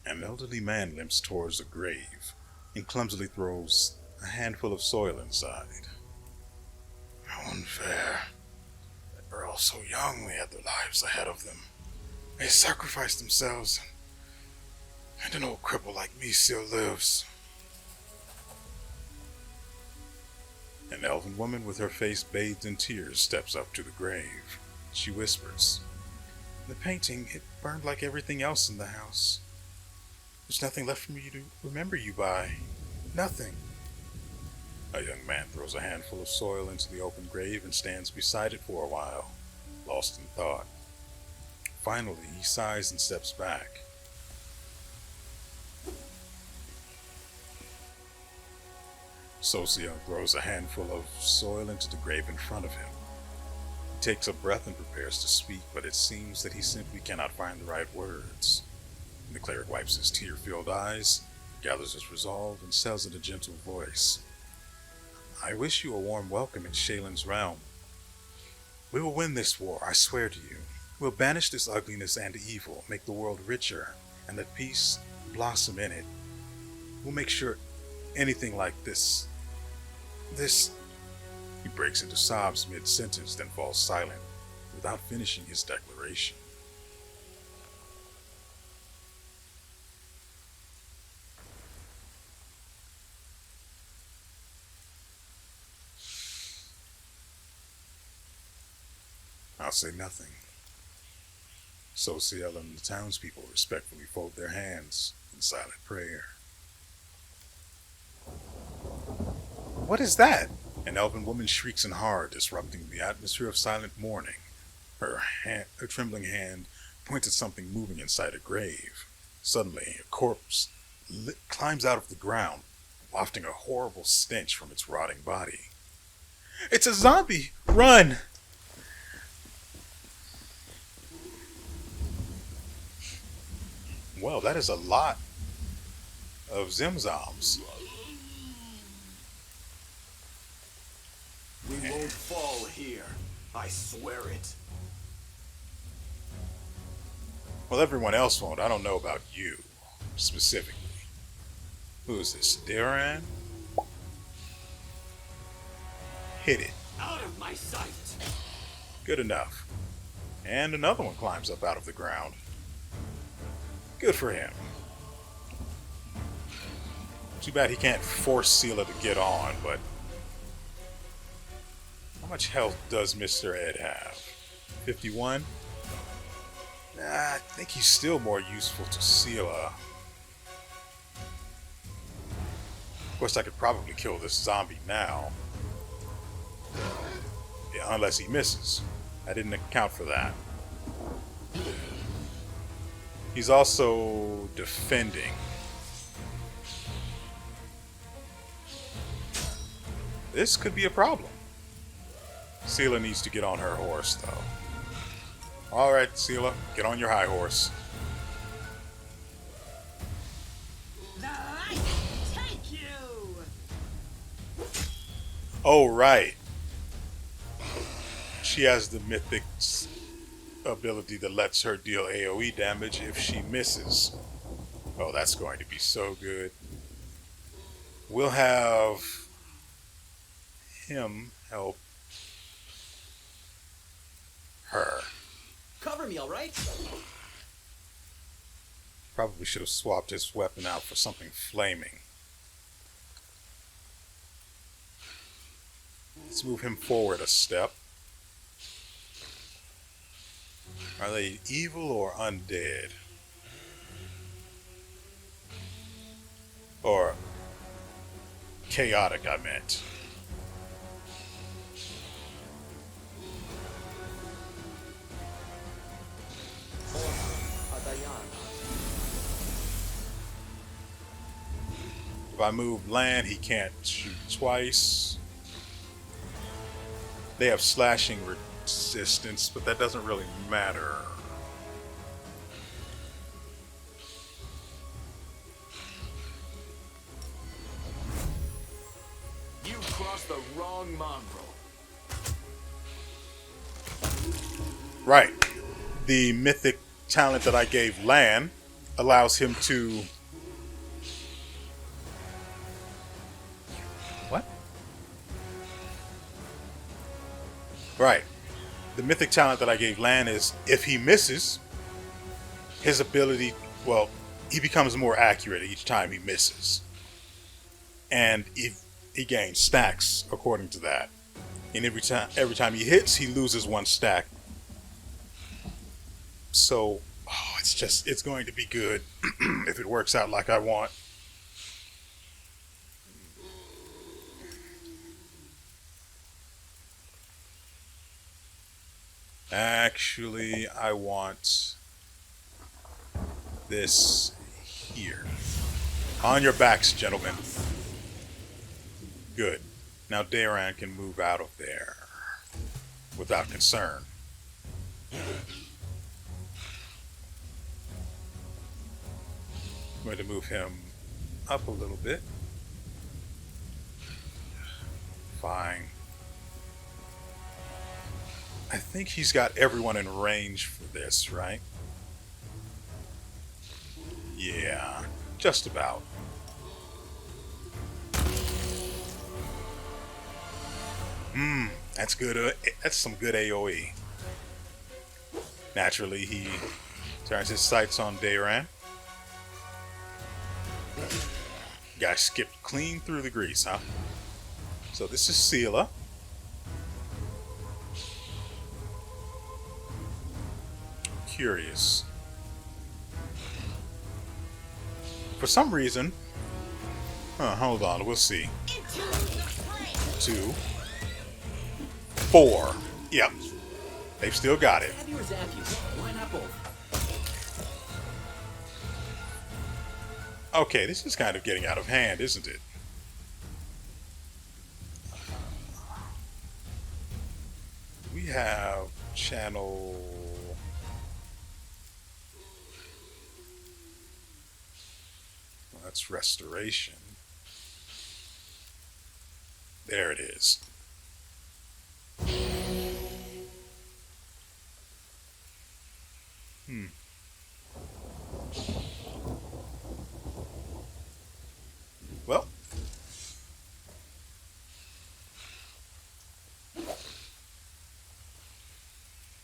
An elderly man limps towards a grave and clumsily throws a handful of soil inside. How unfair. They were all so young, they had their lives ahead of them. They sacrificed themselves, and an old cripple like me still lives. An elven woman with her face bathed in tears steps up to the grave. She whispers, "The painting, it burned like everything else in the house. There's nothing left for me to remember you by. Nothing." A young man throws a handful of soil into the open grave and stands beside it for a while, lost in thought. Finally, he sighs and steps back. Socia throws a handful of soil into the grave in front of him. He takes a breath and prepares to speak, but it seems that he simply cannot find the right words. The cleric wipes his tear-filled eyes, gathers his resolve, and says in a gentle voice, "I wish you a warm welcome in Shaylin's realm. We will win this war, I swear to you. We'll banish this ugliness and evil, make the world richer, and let peace blossom in it. We'll make sure anything like this... He breaks into sobs mid-sentence, then falls silent, without finishing his declaration. I'll say nothing. Social and the townspeople respectfully fold their hands in silent prayer. What is that? An elven woman shrieks in horror, disrupting the atmosphere of silent mourning. Her trembling hand points at something moving inside a grave. Suddenly, a corpse climbs out of the ground, wafting a horrible stench from its rotting body. It's a zombie! Run! Well, that is a lot of Zimzoms. We won't fall here. I swear it. Well, everyone else won't. I don't know about you, specifically. Who is this? Darren? Hit it. Out of my sight. Good enough. And another one climbs up out of the ground. Good for him. Too bad he can't force Seela to get on, but... How much health does Mr. Ed have? 51? Nah, I think he's still more useful to Seela. Of course, I could probably kill this zombie now. Yeah, unless he misses. I didn't account for that. He's also defending. This could be a problem. Seela needs to get on her horse, though. Alright, Seela, get on your high horse. I take you! Oh, right. She has the mythic ability that lets her deal AoE damage if she misses. Oh, that's going to be so good. We'll have him help her. Cover me, all right? Probably should have swapped his weapon out for something flaming. Let's move him forward a step. Are they evil or undead? Or chaotic, I meant. If I move land, he can't shoot twice. They have slashing resistance, but that doesn't really matter. You crossed the wrong mongrel. Right. The mythic talent that I gave Lan allows him to... What? Right. The mythic talent that I gave Lan is, if he misses, his ability, well, he becomes more accurate each time he misses. And he gains stacks according to that. And every time he hits, he loses 1 stack. So, it's going to be good if it works out like I want. Actually, I want this here. On your backs, gentlemen. Good. Now Dayran can move out of there without concern. I'm going to move him up a little bit. Fine. I think he's got everyone in range for this, right? Yeah, just about. That's good. That's some good AoE. Naturally, he turns his sights on Dayran. Guy skipped clean through the grease, huh? So this is Seela. Curious. For some reason... hold on, we'll see. 2, 4. Yep. They've still got it. Have you or zap you? Why not both? Okay, this is kind of getting out of hand, isn't it? We have channel... Well, that's restoration. There it is. Well.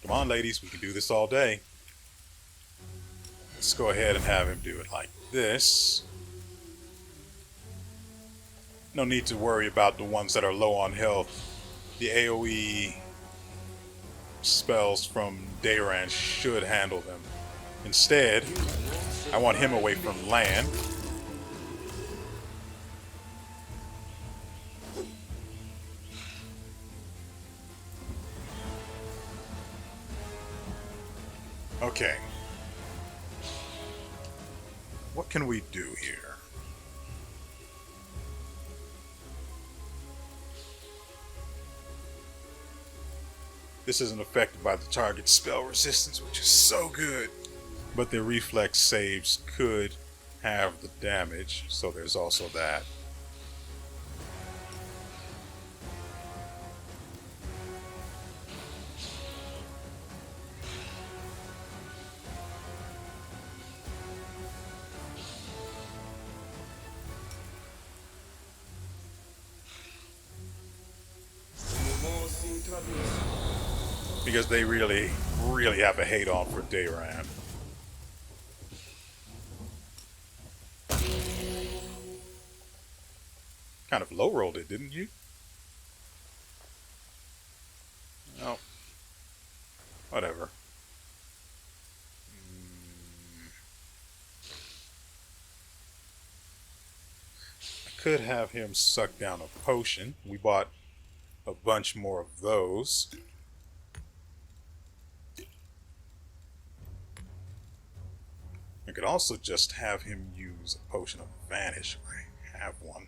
Come on, ladies, we can do this all day. Let's go ahead and have him do it like this. No need to worry about the ones that are low on health. The AoE spells from Dayran should handle them. Instead, I want him away from Lan. Okay. What can we do here? This isn't affected by the target spell resistance, which is so good. But the reflex saves could have the damage, so there's also that. Because they really have a hate on for Dayran. Kind of low rolled it, didn't you? Oh. Whatever. I could have him suck down a potion. We bought a bunch more of those. I could also just have him use a potion of vanish if I have one.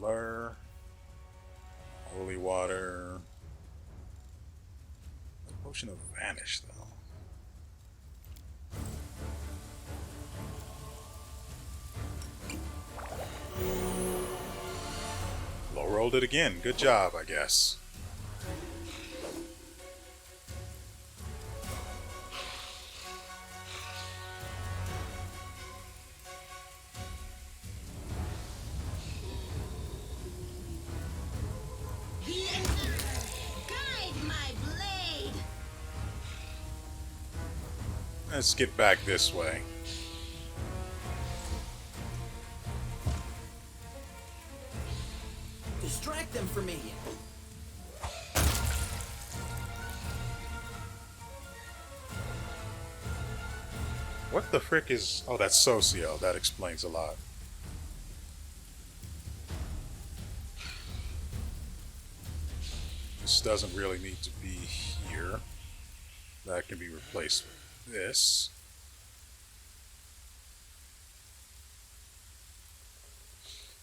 Lure, holy water, a potion of vanish though. Low rolled it again. Good job, I guess. Let's get back this way. Distract them for me. What the frick is... Oh, that's Socio. That explains a lot. This doesn't really need to be here. That can be replaced with this.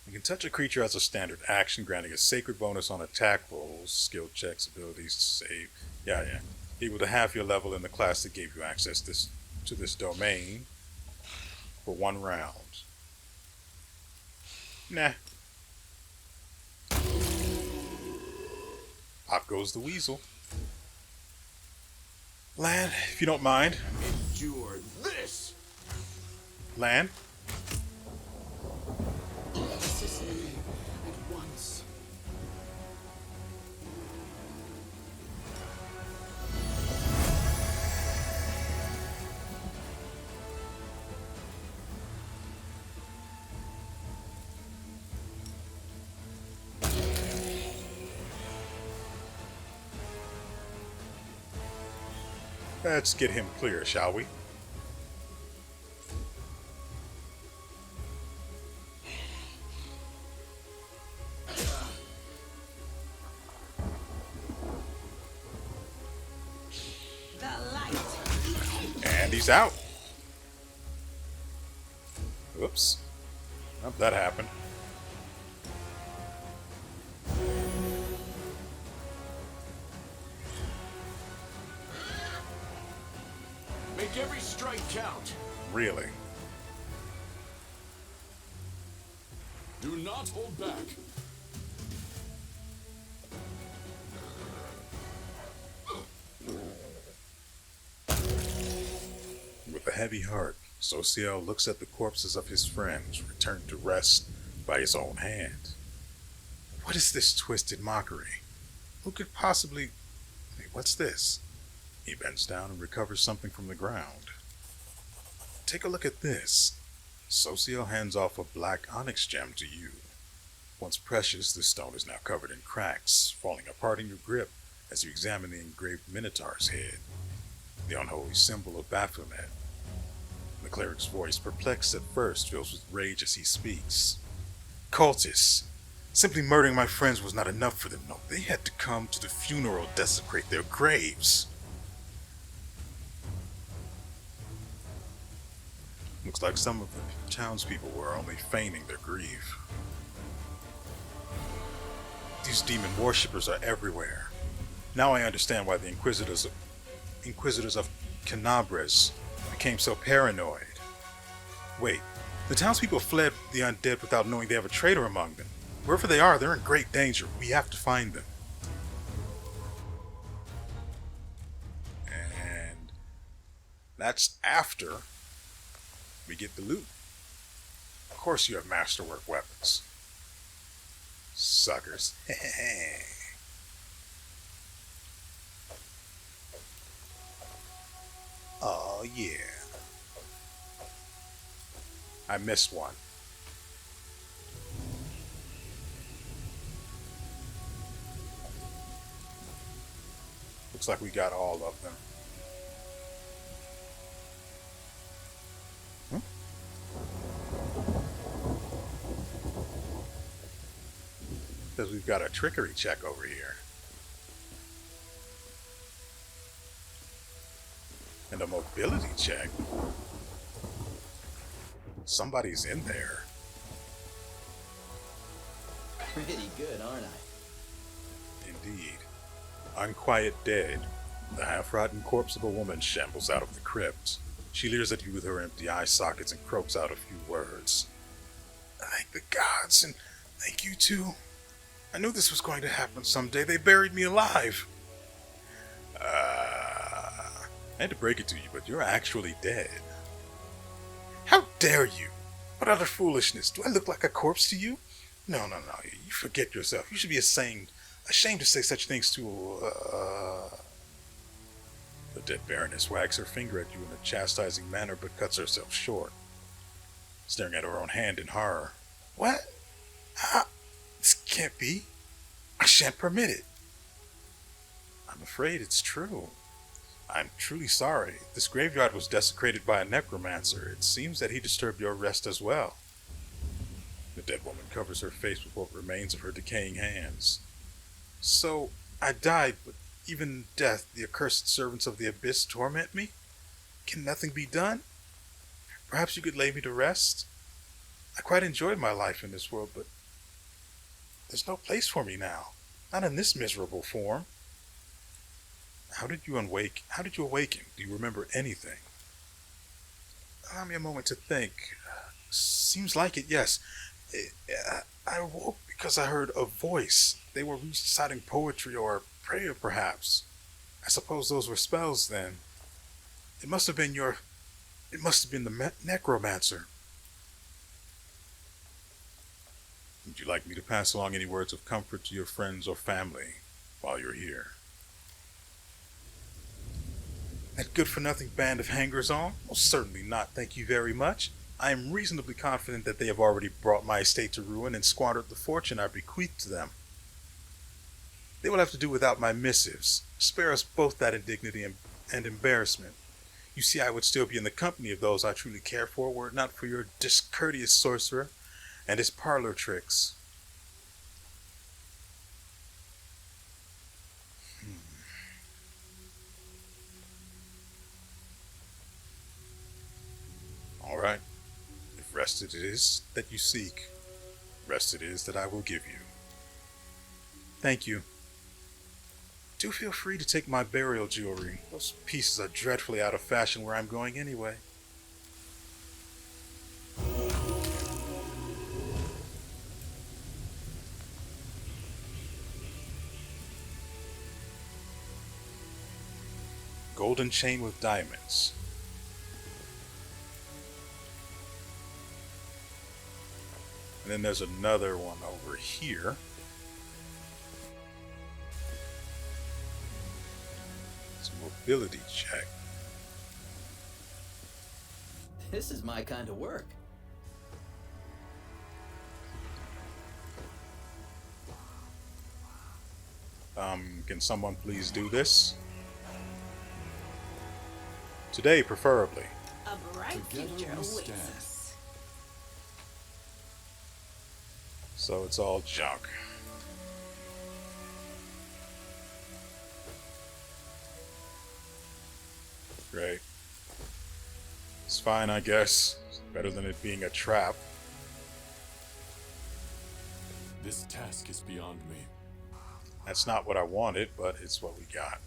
You can touch a creature as a standard action, granting a sacred bonus on attack rolls, skill checks, abilities to save. Yeah. Equal to half your level in the class that gave you access to this domain for 1 round. Nah. Out goes the weasel. Land, if you don't mind. Endure this. Land. Assist me at once. Let's get him clear, shall we? The light. And he's out. Oops. Oh, that happened. Make every strike count. Really? Do not hold back. With a heavy heart, Social looks at the corpses of his friends returned to rest by his own hand. What is this twisted mockery? Who could possibly... Wait, what's this? He bends down and recovers something from the ground. Take a look at this. Social hands off a black onyx gem to you. Once precious, this stone is now covered in cracks, falling apart in your grip as you examine the engraved Minotaur's head, the unholy symbol of Baphomet. The cleric's voice, perplexed at first, fills with rage as he speaks. Cultists! Simply murdering my friends was not enough for them. No, they had to come to the funeral, desecrate their graves. Looks like some of the townspeople were only feigning their grief. These demon worshippers are everywhere. Now I understand why the Inquisitors of Canabres became so paranoid. Wait, the townspeople fled the undead without knowing they have a traitor among them. Wherever they are, they're in great danger. We have to find them. And that's after we get the loot. Of course you have masterwork weapons. Suckers. Oh yeah. I missed one. Looks like we got all of them. Because we've got a trickery check over here. And a mobility check. Somebody's in there. Pretty good, aren't I? Indeed. Unquiet dead. The half-rotten corpse of a woman shambles out of the crypt. She leers at you with her empty eye sockets and croaks out a few words. Thank the gods, and thank you too. I knew this was going to happen someday. They buried me alive. I had to break it to you, but you're actually dead. How dare you? What utter foolishness. Do I look like a corpse to you? No. You forget yourself. You should be ashamed to say such things to... The dead Baroness wags her finger at you in a chastising manner but cuts herself short, staring at her own hand in horror. What? This can't be. I shan't permit it. I'm afraid it's true. I'm truly sorry. This graveyard was desecrated by a necromancer. It seems that he disturbed your rest as well. The dead woman covers her face with what remains of her decaying hands. So, I died, but even in death, the accursed servants of the abyss torment me? Can nothing be done? Perhaps you could lay me to rest? I quite enjoyed my life in this world, but there's no place for me now. Not in this miserable form. How did you awaken? Do you remember anything? Allow me a moment to think. Seems like it, yes. I awoke because I heard a voice. They were reciting poetry or prayer, perhaps. I suppose those were spells then. It must have been the necromancer. Would you like me to pass along any words of comfort to your friends or family while you're here? That good-for-nothing band of hangers-on? Most certainly not, thank you very much. I am reasonably confident that they have already brought my estate to ruin and squandered the fortune I bequeathed to them. They will have to do without my missives. Spare us both that indignity and embarrassment. You see, I would still be in the company of those I truly care for were it not for your discourteous sorcerer and his parlor tricks. All right. If rest it is that you seek, rest it is that I will give you. Thank you. Do feel free to take my burial jewelry. Those pieces are dreadfully out of fashion where I'm going anyway. Golden chain with diamonds. And then there's another one over here. It's a mobility check. This is my kind of work. Can someone please do this? Today, preferably. A bright Together future we awaits stand. us. So it's all junk. Great. It's fine, I guess. It's better than it being a trap. This task is beyond me. That's not what I wanted, but it's what we got.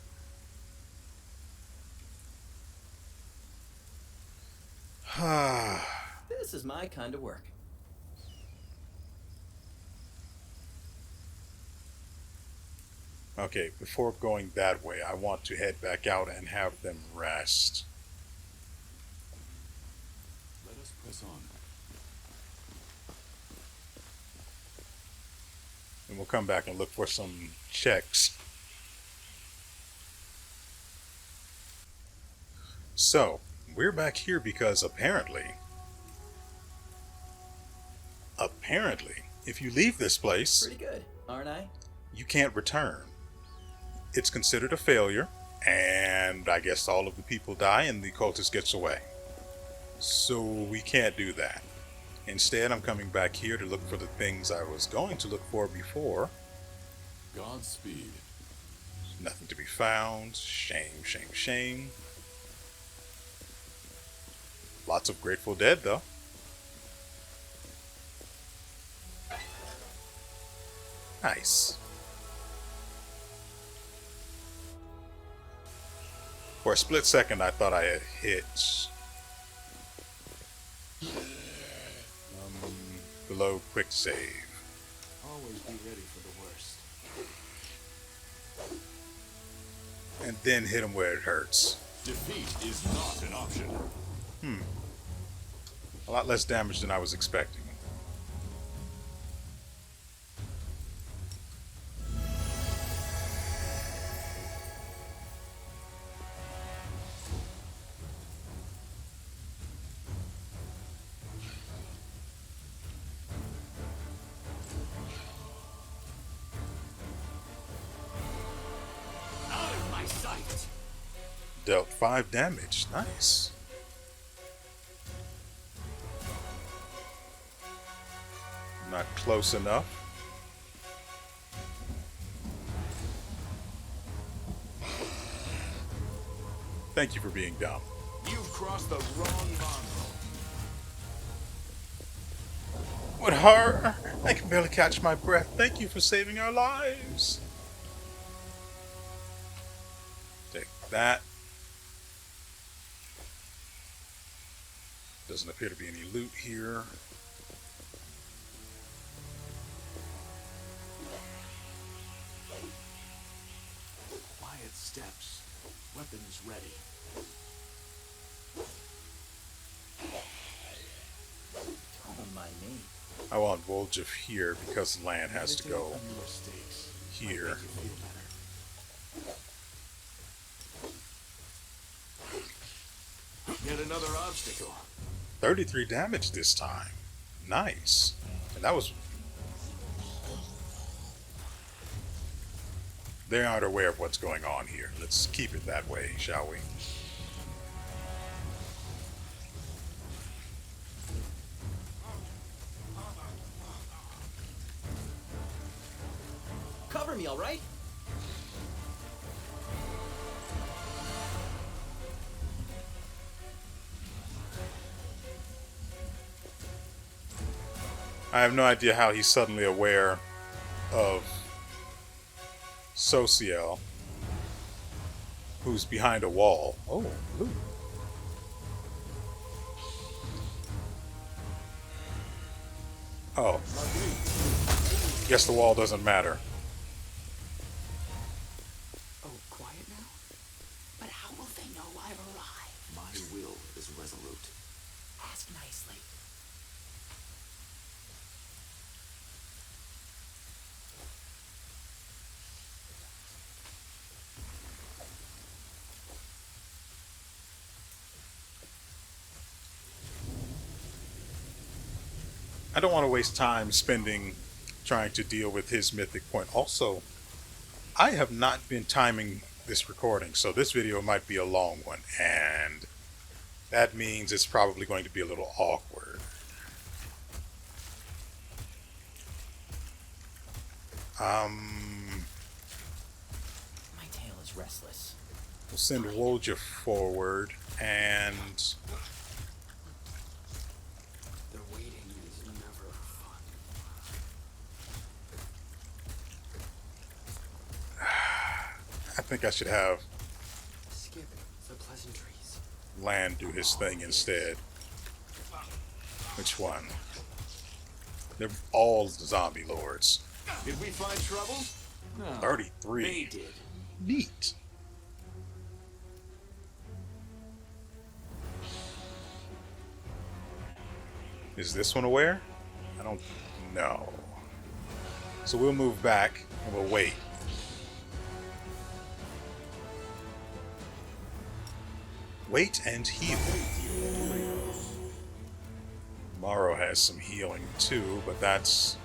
This is my kind of work. Okay, before going that way, I want to head back out and have them rest. Let us press on. And we'll come back and look for some checks. So, we're back here because apparently, if you leave this place, Pretty good, aren't I? you can't return. It's considered a failure, and I guess all of the people die and the cultist gets away. So we can't do that. Instead, I'm coming back here to look for the things I was going to look for before. Godspeed. Nothing to be found. Shame, shame, shame. Lots of Grateful Dead, though. Nice. For a split second, I thought I had hit below quick save. Always be ready for the worst. And then hit him where it hurts. Defeat is not an option. A lot less damage than I was expecting. dealt 5 damage. Nice. Not close enough. Thank you for being dumb. You've crossed the wrong mongrel. What horror! I can barely catch my breath. Thank you for saving our lives. Take that. Doesn't appear to be any loot here. Quiet steps. Weapons ready. Don't mind me. I want Voljif here because land has to go Meditate on your mistakes. here. Might make you feel better. Yet another obstacle. 33 damage this time. Nice. And that was... They aren't aware of what's going on here. Let's keep it that way, shall we? Cover me, all right? I have no idea how he's suddenly aware of Sociel, who's behind a wall. Oh, loot. Oh. Guess the wall doesn't matter. Oh, quiet now? But how will they know I've arrived? My will is resolute. Ask nicely. I don't want to waste time trying to deal with his mythic point. Also, I have not been timing this recording, so this video might be a long one, and that means it's probably going to be a little awkward. My tail is restless. We'll send Woljif forward, and The waiting is never fun. I think I should have Skip the pleasantries. Land do his thing instead. Which one? They're all zombie lords. Did we find trouble? No. 33. They did. Neat. Is this one aware? I don't know. So we'll move back and we'll wait. Wait and heal. Morrow has some healing too, but that's...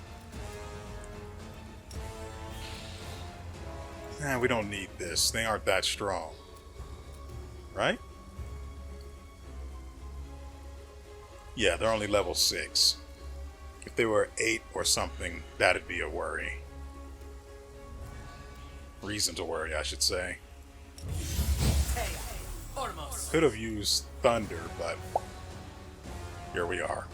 we don't need this. They aren't that strong. Right? Yeah, they're only level 6. If they were 8 or something, that'd be a worry. Reason to worry, I should say. Could have used Thunder, but here we are.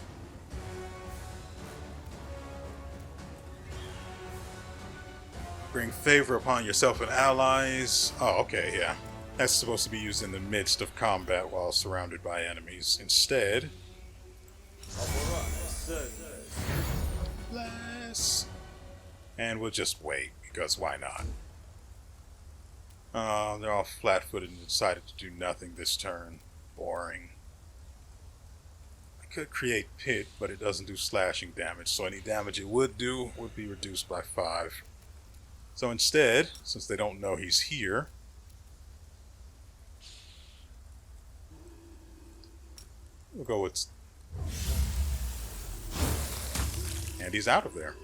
Bring favor upon yourself and allies. Oh, okay, yeah. That's supposed to be used in the midst of combat while surrounded by enemies. Instead... Bless. And we'll just wait, because why not? They're all flat-footed and decided to do nothing this turn. Boring. I could create Pit, but it doesn't do slashing damage, so any damage it would do would be reduced by 5. So instead, since they don't know he's here, we'll go with... And he's out of there.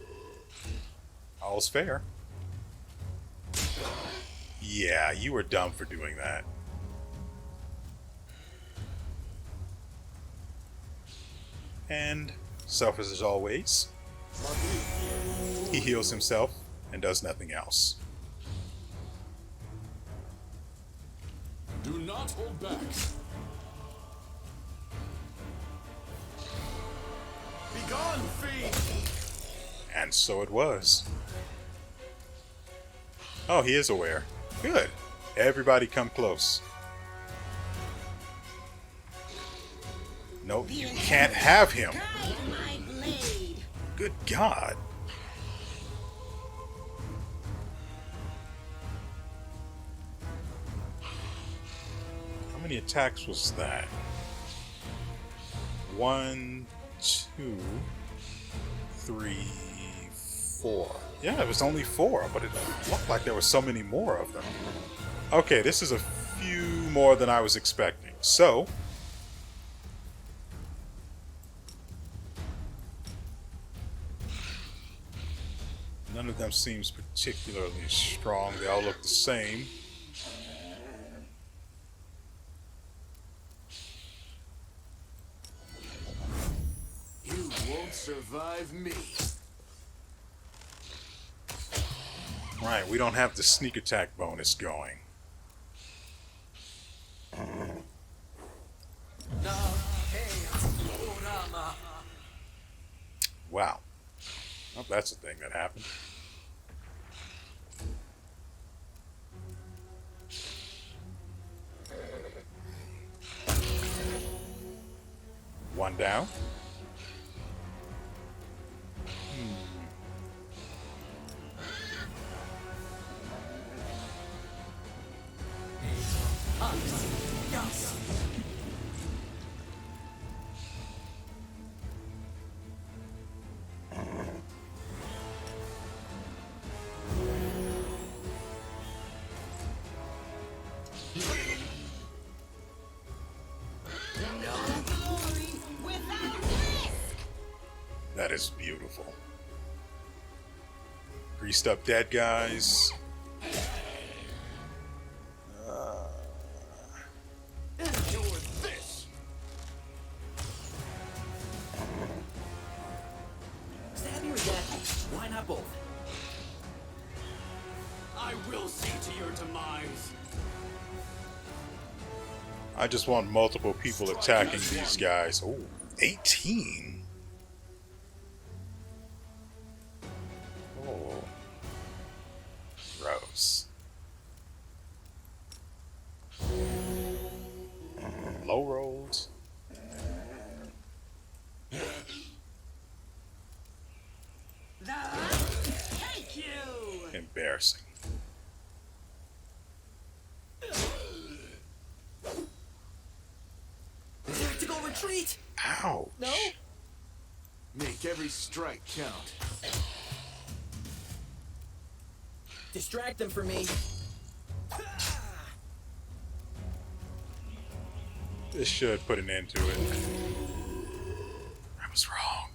All's fair. Yeah, you were dumb for doing that. And, selfish as always, he heals himself and does nothing else. Do not hold back. Begone, fiend! And so it was. Oh, he is aware. Good. Everybody come close. Nope, you can't have him. Good God. How many attacks was that? 1, 2, 3, 4. Yeah, it was only 4, but it looked like there were so many more of them. Okay, this is a few more than I was expecting. So, none of them seems particularly strong. They all look the same. You won't survive me. Right, we don't have the sneak attack bonus going. Wow. Well, that's a thing that happened. One down. That is beautiful. Greased up dead guys. Endure this. Stab me with that. Why not both? I will see to your demise. I just want multiple people attacking these guys. Oh, 18? Oh. Gross. Low rolls. Thank you! Embarrassing. Tactical retreat! Ouch. No? Make every strike count. Distract them for me. This should put an end to it. I was wrong.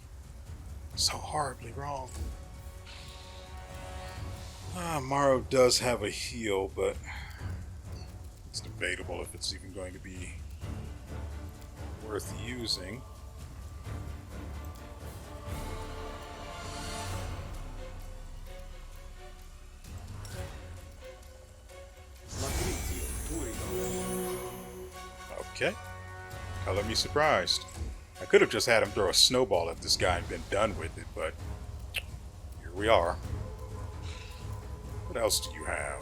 So horribly wrong. Morrow does have a heal, but it's debatable if it's even going to be worth using. Okay. Color me surprised. I could have just had him throw a snowball at this guy and been done with it, but here we are. What else do you have?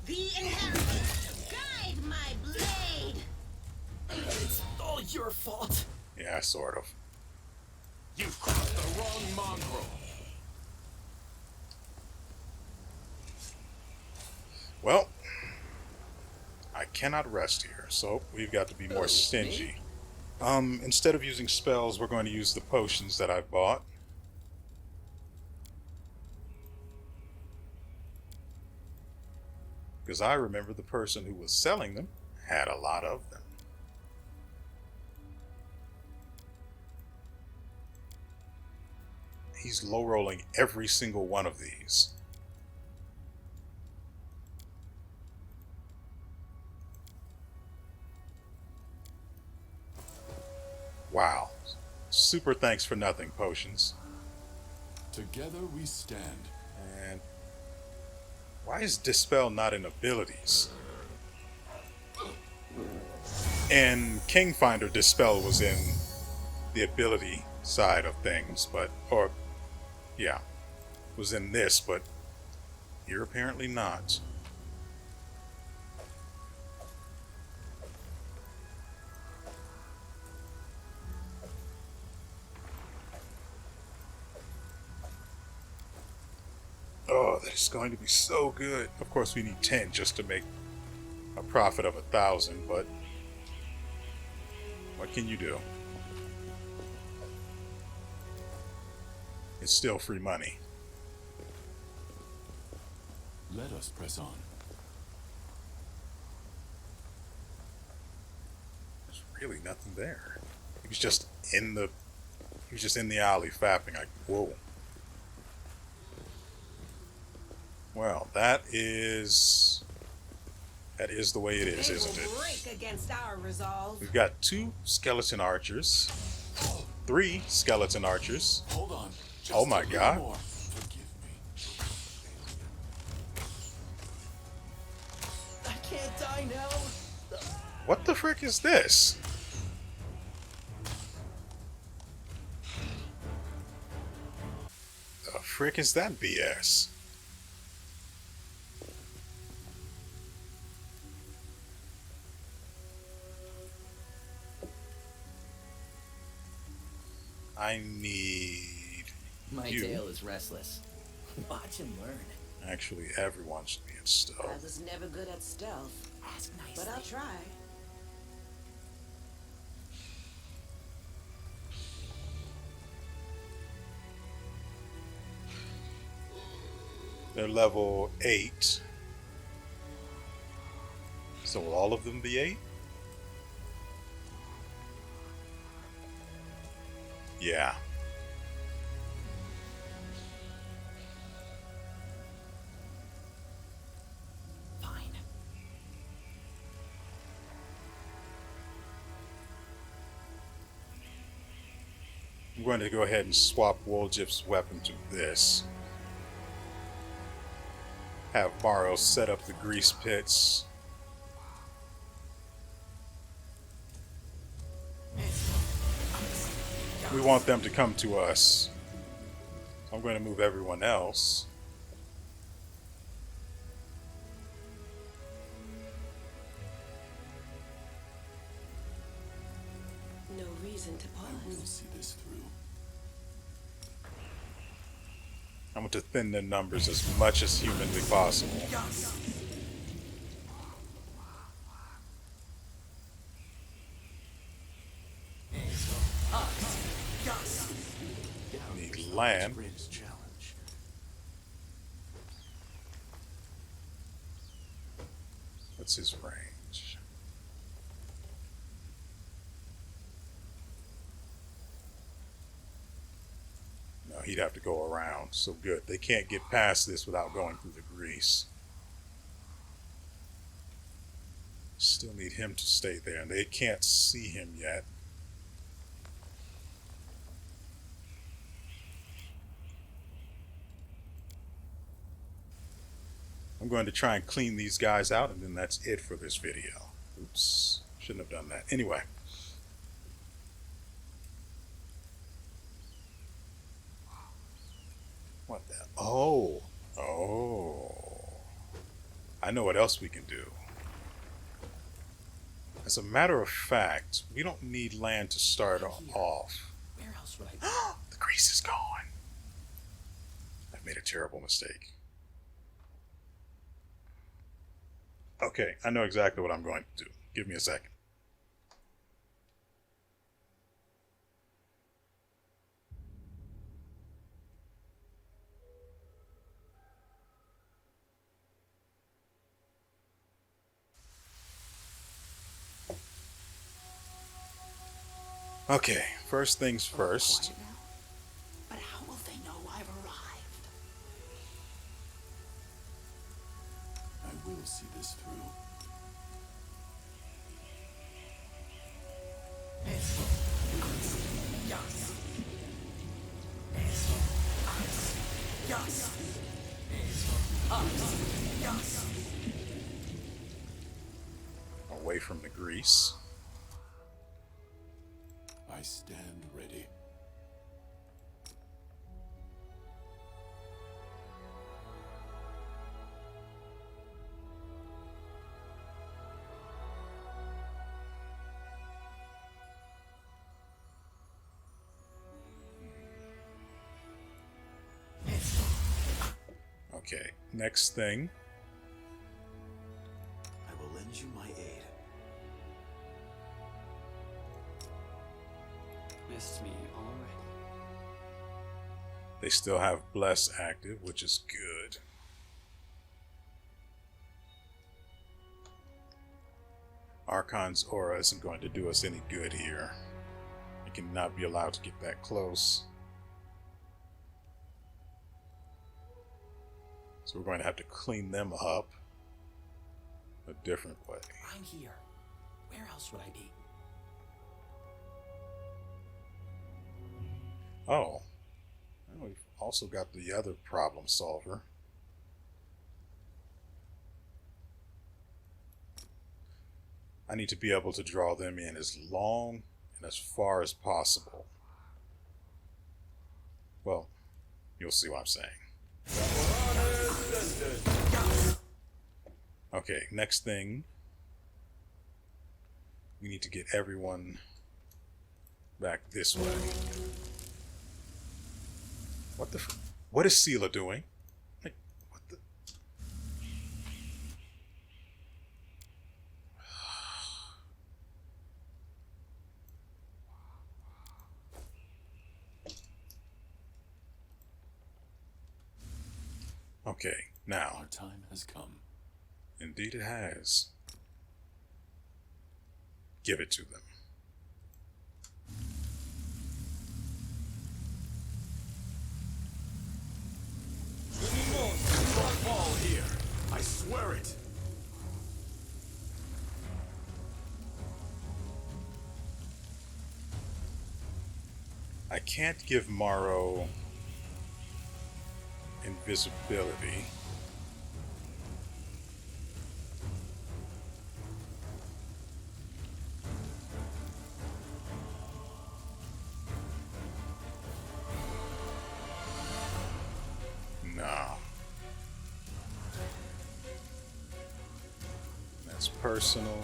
The inheritance, guide my blade! It's all your fault. Yeah, sort of. You've crossed the wrong mongrel. Well, I cannot rest here, so we've got to be more stingy. Instead of using spells, we're going to use the potions that I bought. because I remember the person who was selling them had a lot of them. He's low-rolling every single one of these. Wow. Super thanks for nothing, potions. Together we stand. And why is Dispel not in abilities? In Kingfinder, Dispel was in the ability side of things, but, or, yeah, was in this, but here apparently not. Oh, that is going to be so good. Of course, we need 10 just to make a profit of 1,000, but what can you do? It's still free money. Let us press on. There's really nothing there. He was just in the alley fapping like, whoa. Well, that is the way it is, isn't it? Break against our resolve. We've got 2 skeleton archers, 3 skeleton archers. Hold on. Just Oh my a little God. more. Forgive me. I can't die now. What the frick is this? The frick is that BS? I need My you. tail is restless. Watch and learn. Actually, everyone should be in I stealth. was never good at stealth, Ask nicely. but I'll try. They're level 8. So will all of them be 8? Yeah. Fine. I'm going to go ahead and swap Woljip's weapon to this. Have Morrow set up the grease pits. We want them to come to us. I'm going to move everyone else. No reason to I will pause. see this through. I want to thin their numbers as much as humanly possible. Need land. Greatest challenge. What's his range? No, he'd have to go around. So good. They can't get past this without going through the grease. Still need him to stay there, and they can't see him yet. I'm going to try and clean these guys out, and then that's it for this video. Oops, shouldn't have done that. Anyway. What the? Oh. I know what else we can do. As a matter of fact, we don't need land to start off. Where else would I be? The grease is gone. I've made a terrible mistake. Okay, I know exactly what I'm going to do. Give me a second. Okay, first things A little first. quiet now? But how will they know I've arrived? I will see this through. Away from the grease. I stand ready. Okay, next thing. I will lend you my aid. Missed me already. They still have Bless active, which is good. Archon's aura isn't going to do us any good here. It cannot be allowed to get that close. So we're going to have to clean them up a different way. I'm here. Where else would I be? Oh, and we've also got the other problem solver. I need to be able to draw them in as long and as far as possible. Well, you'll see what I'm saying. Okay, next thing. We need to get everyone back this way. What is Sela doing? Like, what the? Okay, now. Our time has come. Indeed it has. Give it to them. Fall here. I swear it. I can't give Morrow invisibility. No. That's personal.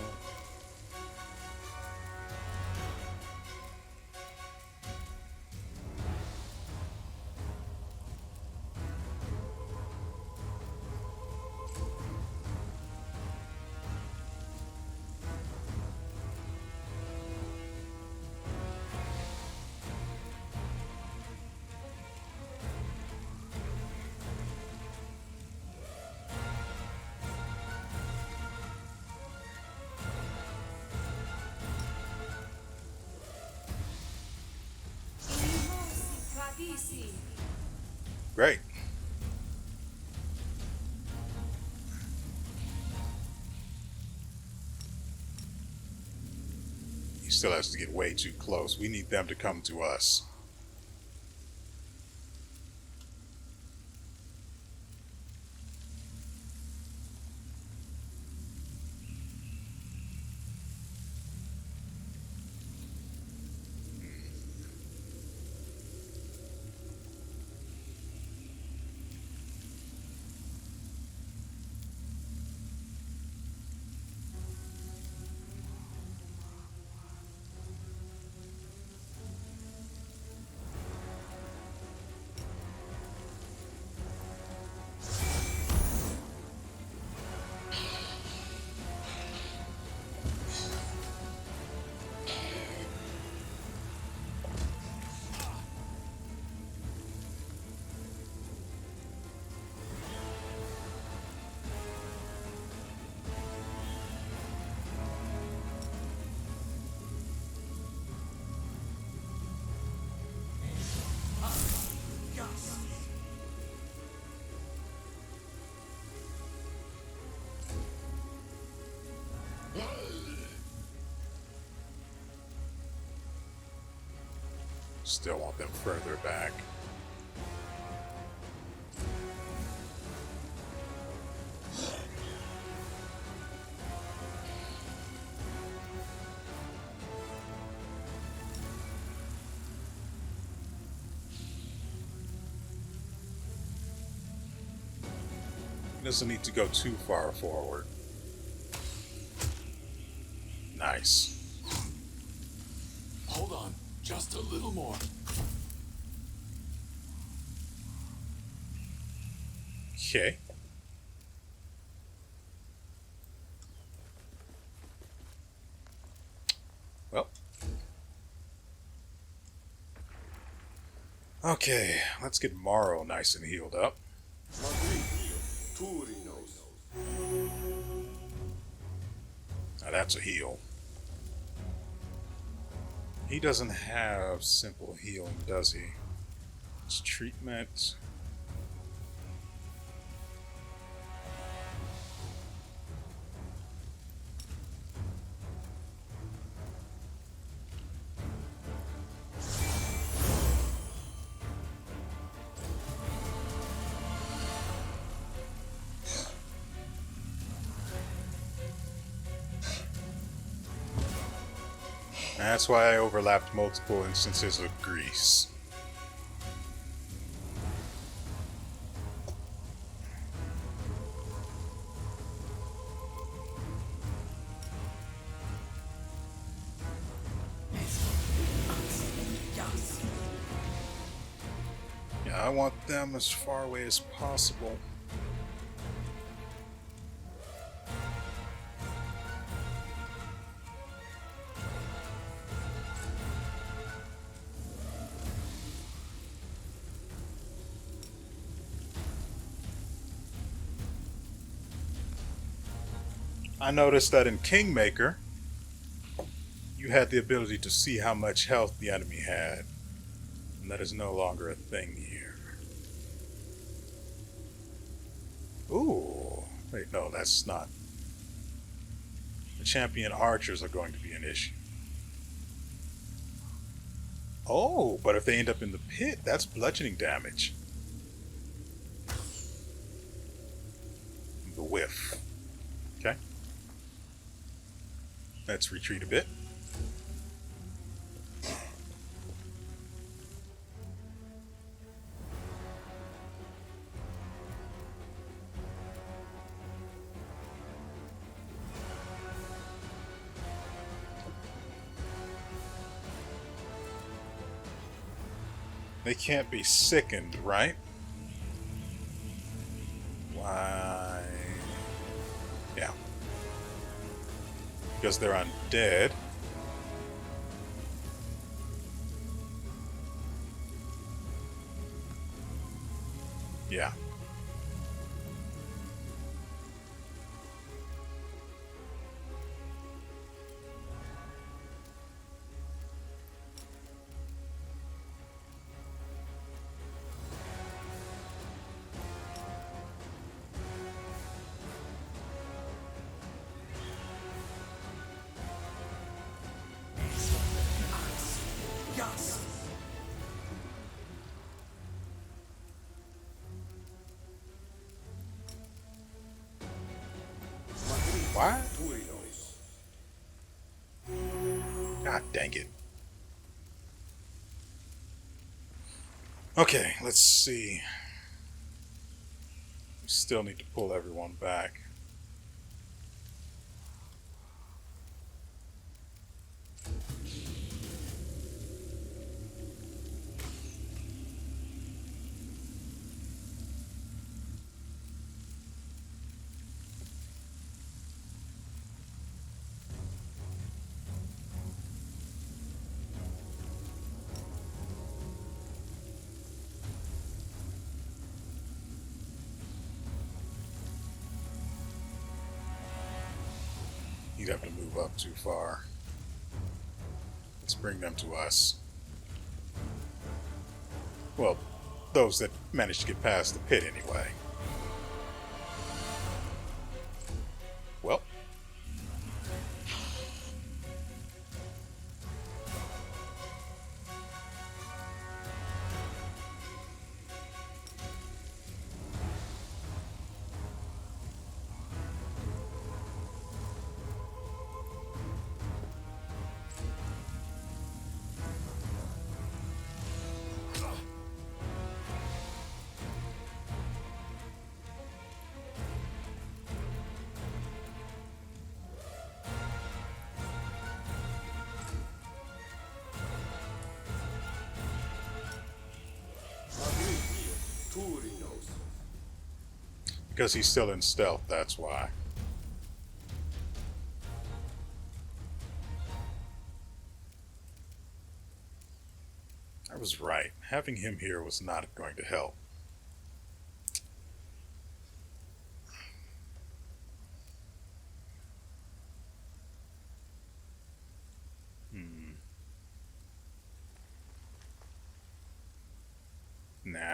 Great. He still has to get way too close. We need them to come to us. Still want them further back. Doesn't need to go too far forward. Nice. Hold on, just a little more. Okay. Well. Okay, let's get Morrow nice and healed up. Now that's a heal. He doesn't have simple healing, does he? It's treatment. That's why I overlapped multiple instances of grease. Yeah, I want them as far away as possible. I noticed that in Kingmaker, you had the ability to see how much health the enemy had, and that is no longer a thing here. Ooh, wait, no, that's not. The champion archers are going to be an issue. Oh, but if they end up in the pit, that's bludgeoning damage. The whiff. Okay. Let's retreat a bit. They can't be sickened, right? Why? Yeah. Because they're undead. Yeah. What? God dang it. Okay, let's see. We still need to pull everyone back. You'd have to move up too far. Let's bring them to us. Well, those that managed to get past the pit anyway. Well. because he's still in stealth, that's why. I was right. Having him here was not going to help. Nah.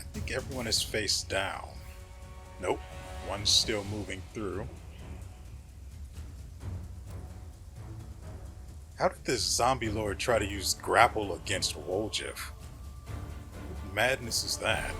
I think everyone is face down. Nope. One's still moving through. How did this zombie lord try to use grapple against Woljif? What madness is that?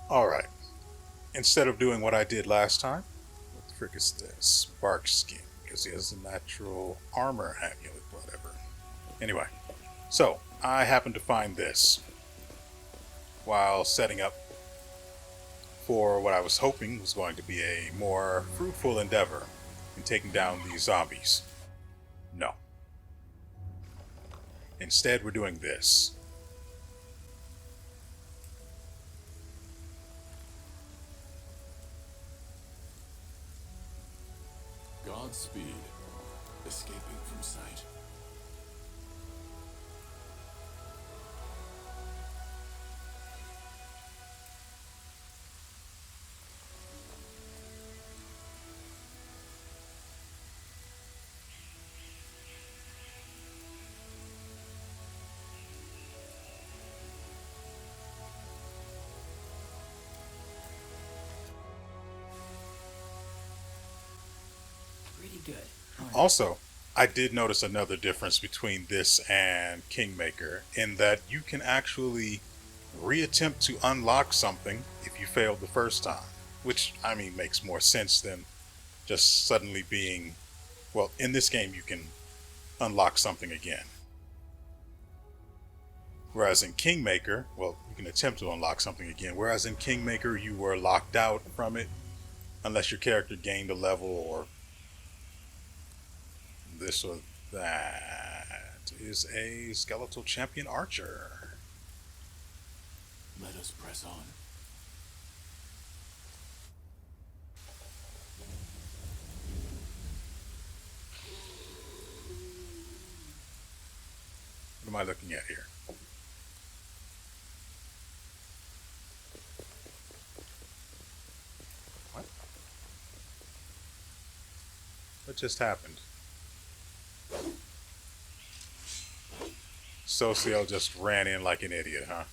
Alright. Instead of doing what I did last time, what the frick is this? Bark skin. Because he has a natural armor amulet, whatever. Anyway, so I happened to find this while setting up for what I was hoping was going to be a more fruitful endeavor in taking down these zombies. No. Instead, we're doing this. Godspeed. Escaping from sight. Pretty good. All right. Also, I did notice another difference between this and Kingmaker in that you can actually reattempt to unlock something if you failed the first time, which, I mean, makes more sense than just suddenly being, well, in this game you can unlock something again. Whereas in Kingmaker, well, you can attempt to unlock something again, whereas in Kingmaker you were locked out from it unless your character gained a level or this or that. Is a skeletal champion archer. Let us press on. What am I looking at here? What? What just happened? Socio just ran in like an idiot, huh?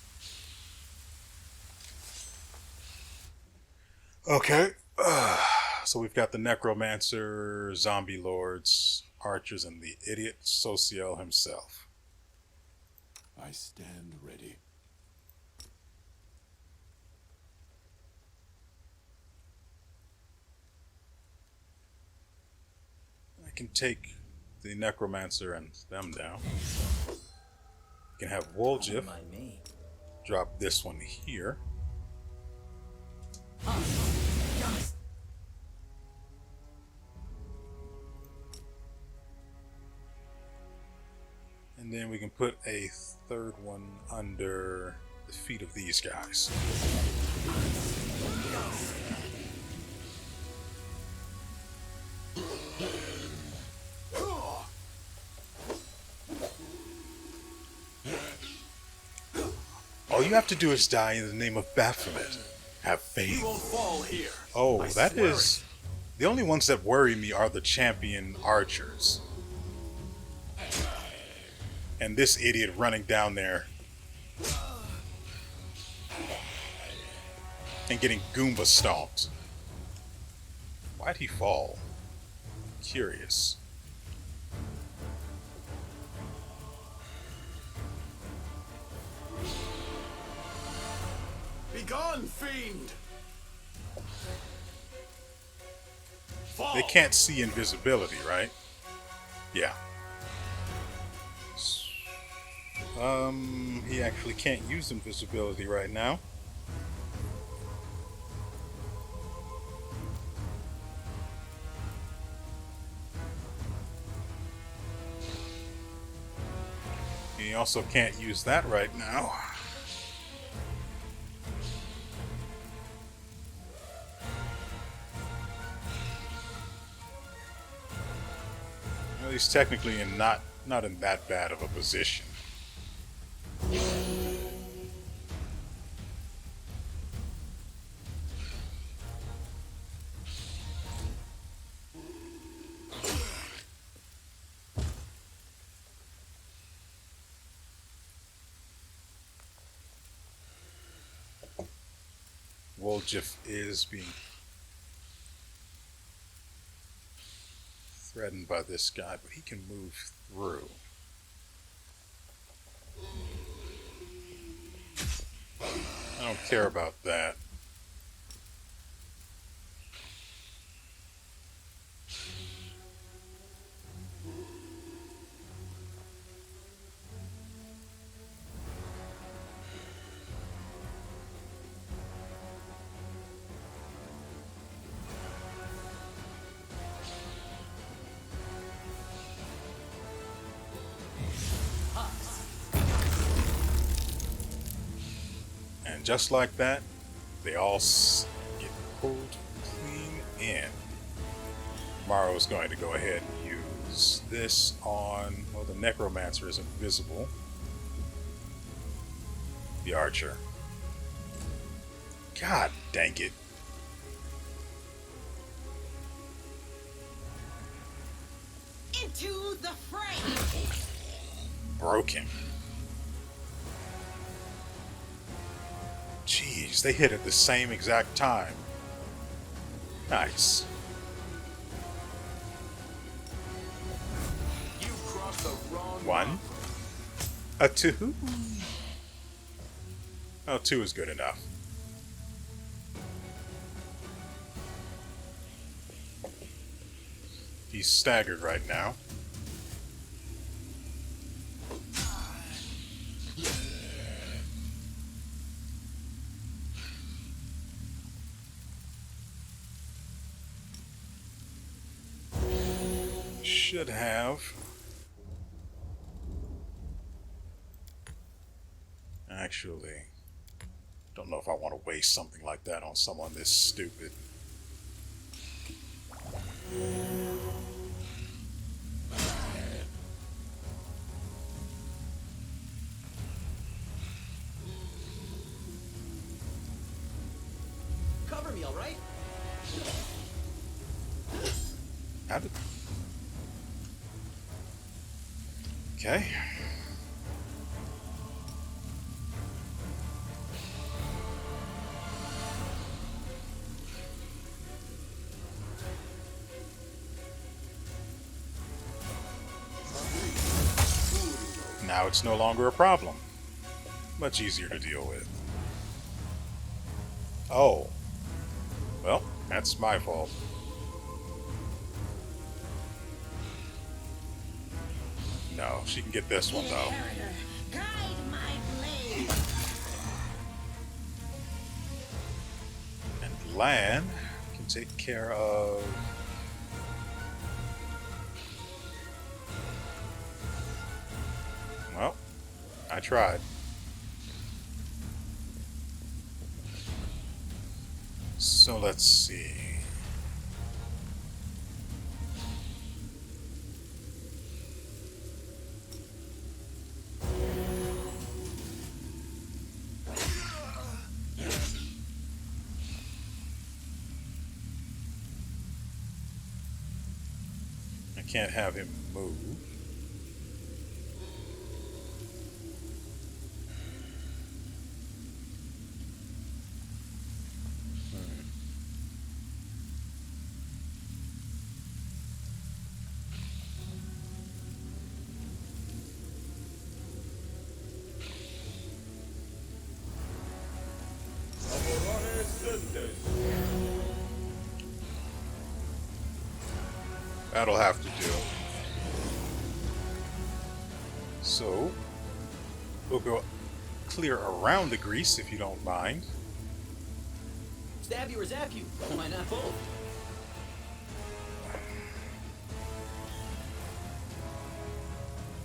Okay. So we've got the necromancer, zombie lords, archers, and the idiot Socio himself. I stand ready. I can take the necromancer and them down. I can have Don't WeArEuS mind me. drop this one here. And then we can put a third one under the feet of these guys. All you have to do is die in the name of Baphomet. Have faith. You won't fall here. Oh, I that swear is... The only ones that worry me are the champion archers. And this idiot running down there and getting Goomba stomped. Why'd he fall? Curious. Begone, fiend! Fall. They can't see invisibility, right? Yeah. He actually can't use invisibility right now. He also can't use that right now. Well, he's technically not in that bad of a position. WeArEuS is being threatened by this guy, but he can move through. I don't care about that. just like that, they all get pulled clean in. Morrow's going to go ahead and use this on, well, the Necromancer is invisible. The Archer. God dang it. Into the fray! Broke him. Jeez, they hit at the same exact time. Nice. You crossed the wrong One. A two. Oh, two is good enough. He's staggered right now. Should have. Actually, don't know if I want to waste something like that on someone this stupid. Cover me, all right? How did... Okay. Now it's no longer a problem. Much easier to deal with. Oh. Well, that's my fault. No, she can get this one though. Guide my blade! And Lan can take care of... Well, I tried. So let's see. I can't have him move. That'll have to do. So, we'll go clear around the grease if you don't mind. Stab you or zap you? Why not both?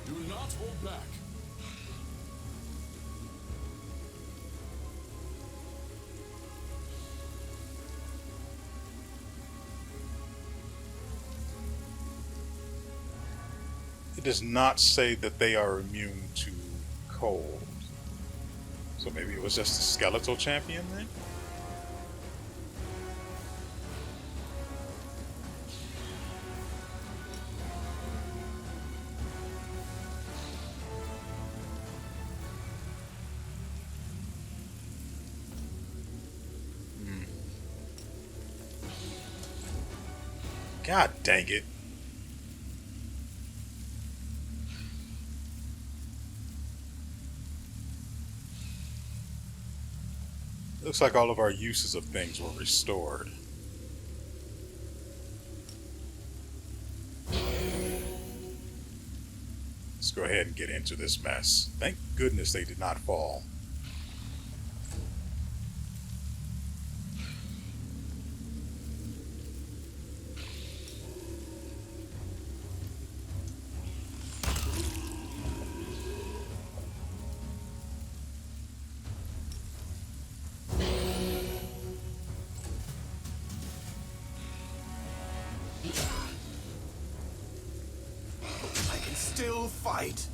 Do not hold back. It does not say that they are immune to cold. So maybe it was just a skeletal champion then? God dang it. Looks like all of our uses of things were restored. Let's go ahead and get into this mess. Thank goodness they did not fall. will fight.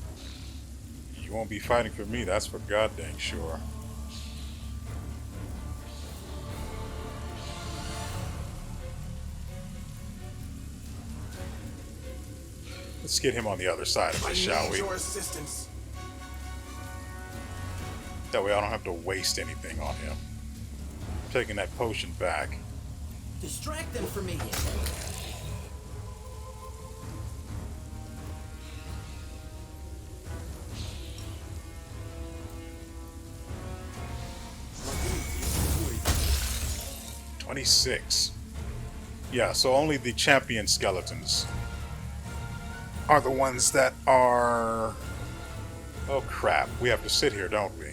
You won't be fighting for me, that's for god dang sure. Let's get him on the other side of I this, shall need we? your assistance. That way I don't have to waste anything on him. I'm taking that potion back. Distract them from me. Magritte, 26. Yeah, so only the champion skeletons are the ones that are... Oh crap, we have to sit here, don't we?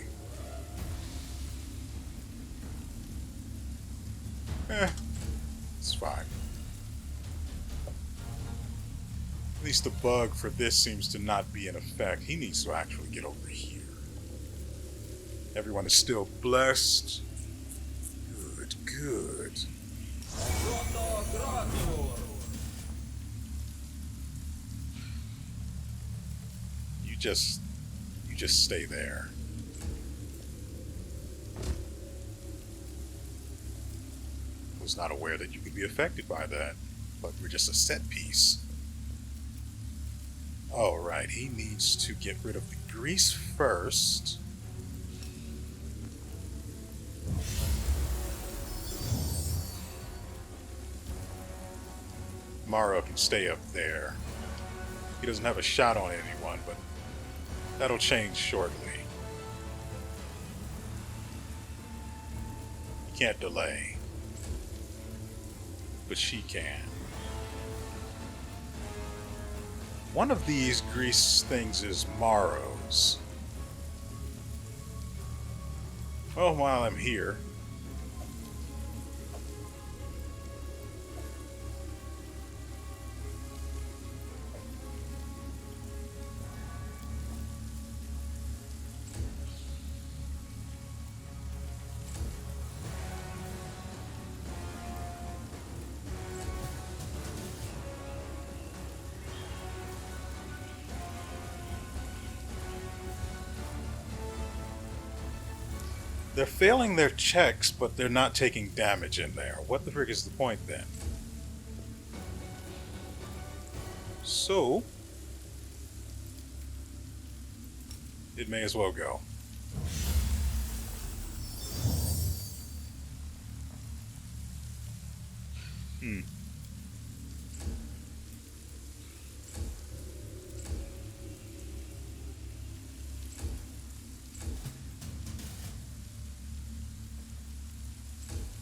It's fine. At least the bug for this seems to not be in effect. He needs to actually get over here. Everyone is still blessed. Good, good. You just stay there. Was not aware that you could be affected by that, but we're just a set piece. Alright, he needs to get rid of the grease first. Maro can stay up there. He doesn't have a shot on anyone, but that'll change shortly. He can't delay. But she can. One of these grease things is Maro's. Well, while I'm here, they're failing their checks, but they're not taking damage in there. What the frick is the point then? So, it may as well go.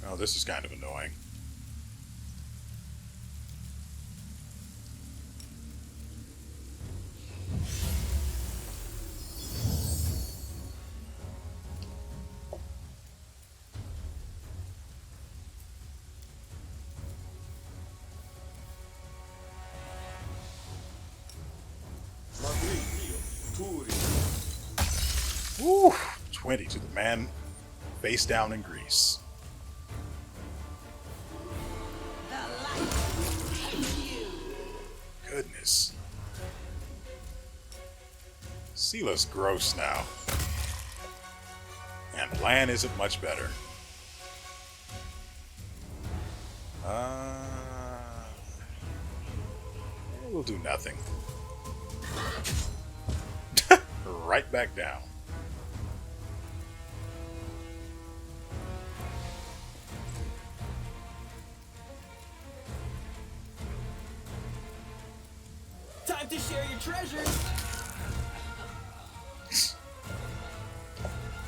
Oh, this is kind of annoying. Woo! 20 to the man face down in grease. The light will take you. Goodness. Seela's gross now. And Lan isn't much better. We'll do nothing. Right back down. Time to share your treasures.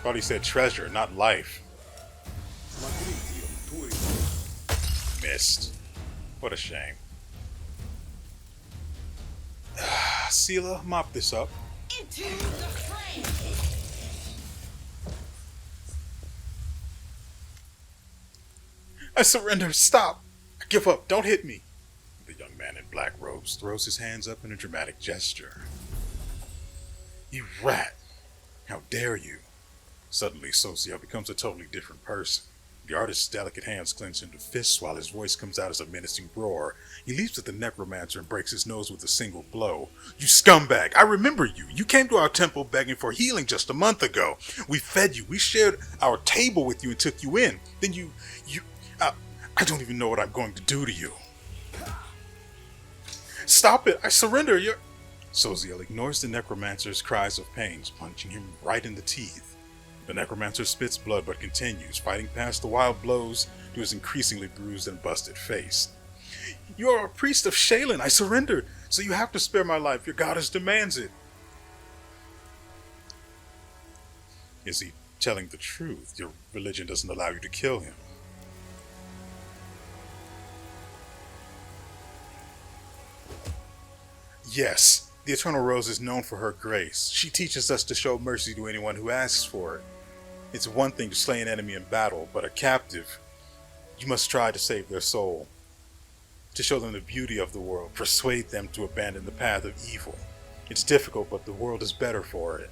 Thought he said treasure, not life. Missed. What a shame. Seela, mop this up. Into the fray. I surrender. Stop. I give up. Don't hit me. The young man in black robes throws his hands up in a dramatic gesture. You rat. How dare you? Suddenly, Socia becomes a totally different person. The artist's delicate hands clench into fists while his voice comes out as a menacing roar. He leaps at the necromancer and breaks his nose with a single blow. You scumbag! I remember you! You came to our temple begging for healing just a month ago. We fed you, we shared our table with you and took you in. Then I don't even know what I'm going to do to you. Stop it! I surrender! Soziel ignores the necromancer's cries of pain, punching him right in the teeth. The necromancer spits blood but continues, fighting past the wild blows to his increasingly bruised and busted face. You are a priest of Shaylin. I surrendered, so you have to spare my life. Your goddess demands it. Is he telling the truth? Your religion doesn't allow you to kill him. Yes, the Eternal Rose is known for her grace. She teaches us to show mercy to anyone who asks for it. It's one thing to slay an enemy in battle, but a captive, you must try to save their soul. To show them the beauty of the world, persuade them to abandon the path of evil. It's difficult, but the world is better for it.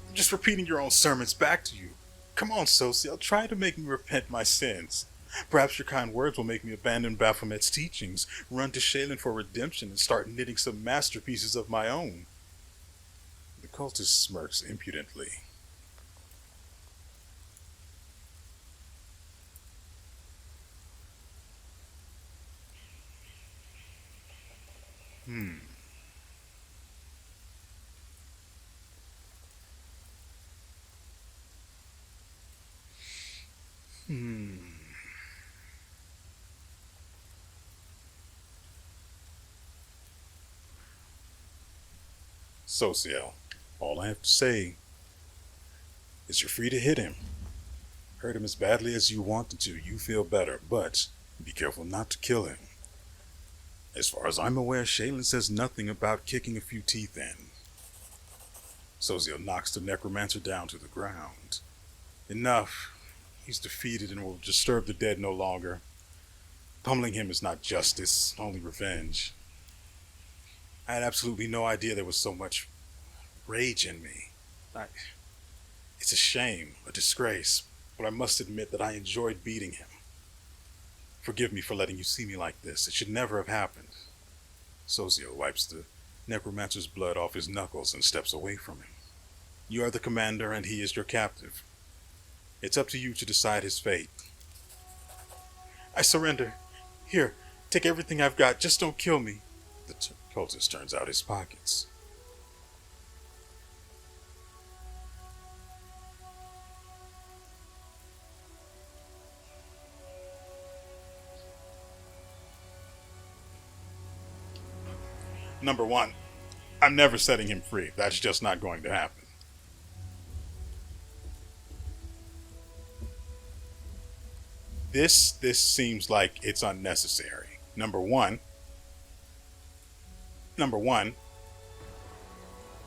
I'm just repeating your own sermons back to you. Come on, Soziel, try to make me repent my sins. Perhaps your kind words will make me abandon Baphomet's teachings, run to Shaylin for redemption, and start knitting some masterpieces of my own. The cultist smirks impudently. Soziel, all I have to say is you're free to hit him. Hurt him as badly as you wanted to. You feel better, but be careful not to kill him. As far as I'm aware, Shaylin says nothing about kicking a few teeth in. Soziel knocks the necromancer down to the ground. Enough. He's defeated and will disturb the dead no longer. Pummeling him is not justice, only revenge. I had absolutely no idea there was so much rage in me. It's a shame, a disgrace, but I must admit that I enjoyed beating him. Forgive me for letting you see me like this. It should never have happened. Soziel wipes the necromancer's blood off his knuckles and steps away from him. You are the commander and he is your captive. It's up to you to decide his fate. I surrender. Here, take everything I've got. Just don't kill me. The cultist turns out his pockets. Number one, I'm never setting him free. That's just not going to happen. This seems like it's unnecessary. Number one,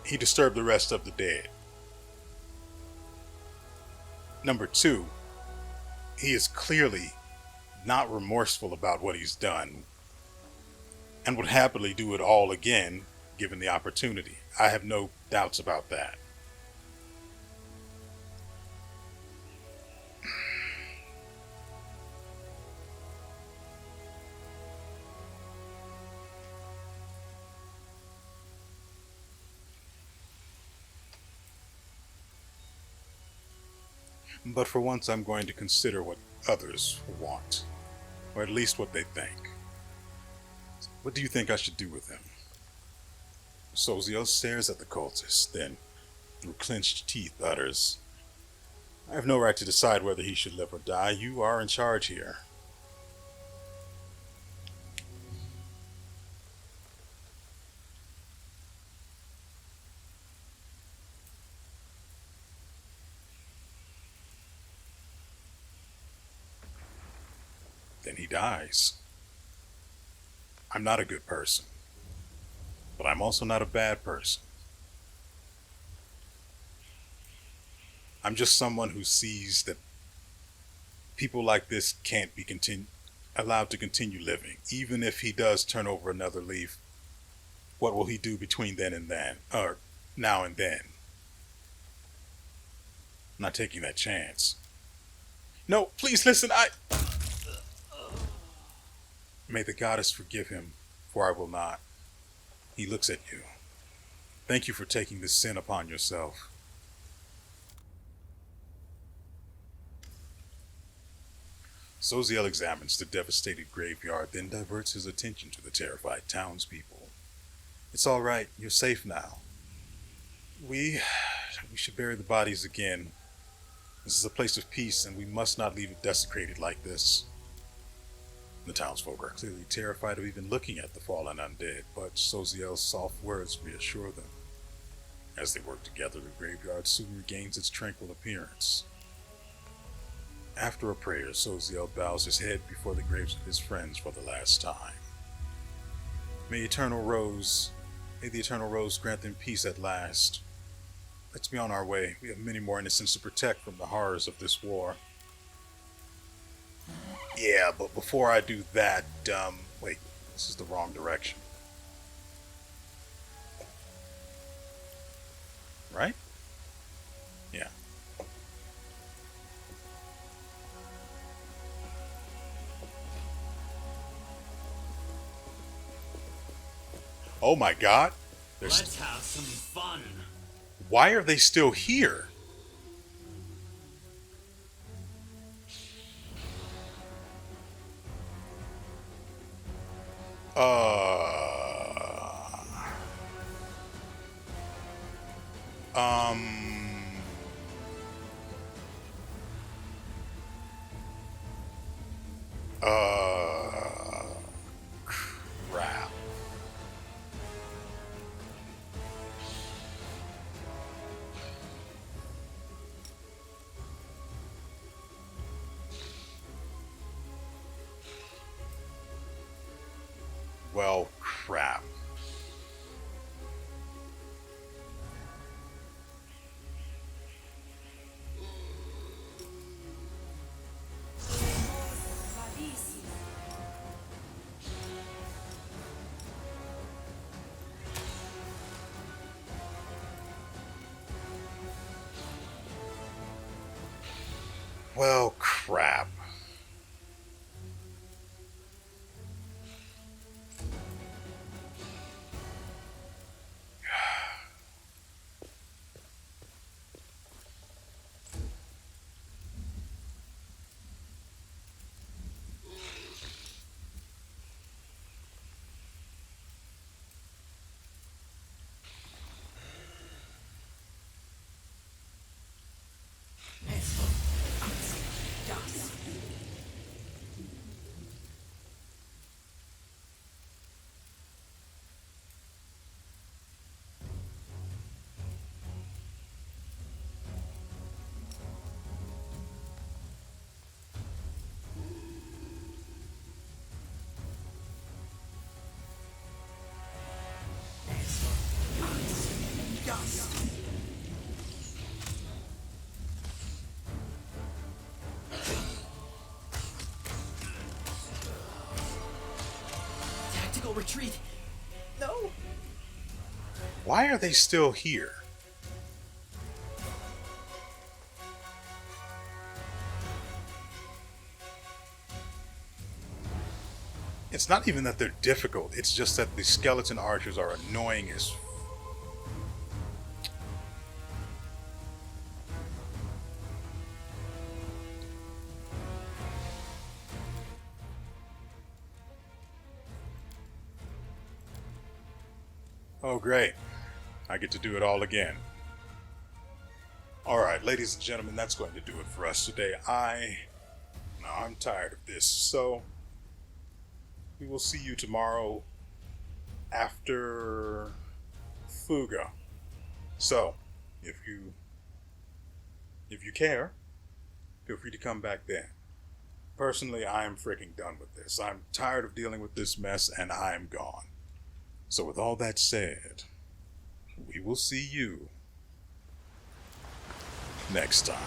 he disturbed the rest of the dead. Number two, he is clearly not remorseful about what he's done and would happily do it all again given the opportunity. I have no doubts about that. But for once, I'm going to consider what others want, or at least what they think. What do you think I should do with him? Soziel stares at the cultist, then, through clenched teeth, utters, I have no right to decide whether he should live or die. You are in charge here. Then he dies. I'm not a good person, but I'm also not a bad person. I'm just someone who sees that people like this can't be allowed to continue living. Even if he does turn over another leaf, what will he do between then and then? Or now and then? I'm not taking that chance. No, please listen, May the goddess forgive him, for I will not. He looks at you. Thank you for taking this sin upon yourself. Soziel examines the devastated graveyard, then diverts his attention to the terrified townspeople. It's all right. You're safe now. We should bury the bodies again. This is a place of peace, and we must not leave it desecrated like this. The townsfolk are clearly terrified of even looking at the fallen undead, but Soziel's soft words reassure them. As they work together, the graveyard soon regains its tranquil appearance. After a prayer, Soziel bows his head before the graves of his friends for the last time. May the Eternal Rose grant them peace at last. Let's be on our way. We have many more innocents to protect from the horrors of this war. Yeah, but before I do that, wait, this is the wrong direction. Right? Yeah. Oh my god. Let's have some fun. Why are they still here? Crap. Well, crap. Well, crap. Tactical retreat. No. Why are they still here? It's not even that they're difficult, it's just that the skeleton archers are annoying as Oh, great. I get to do it all again. Alright, ladies and gentlemen, that's going to do it for us today. I'm tired of this, so we will see you tomorrow after Fuga. So, if you care, feel free to come back then. Personally, I am freaking done with this. I'm tired of dealing with this mess, and I'm gone. So with all that said, we will see you next time.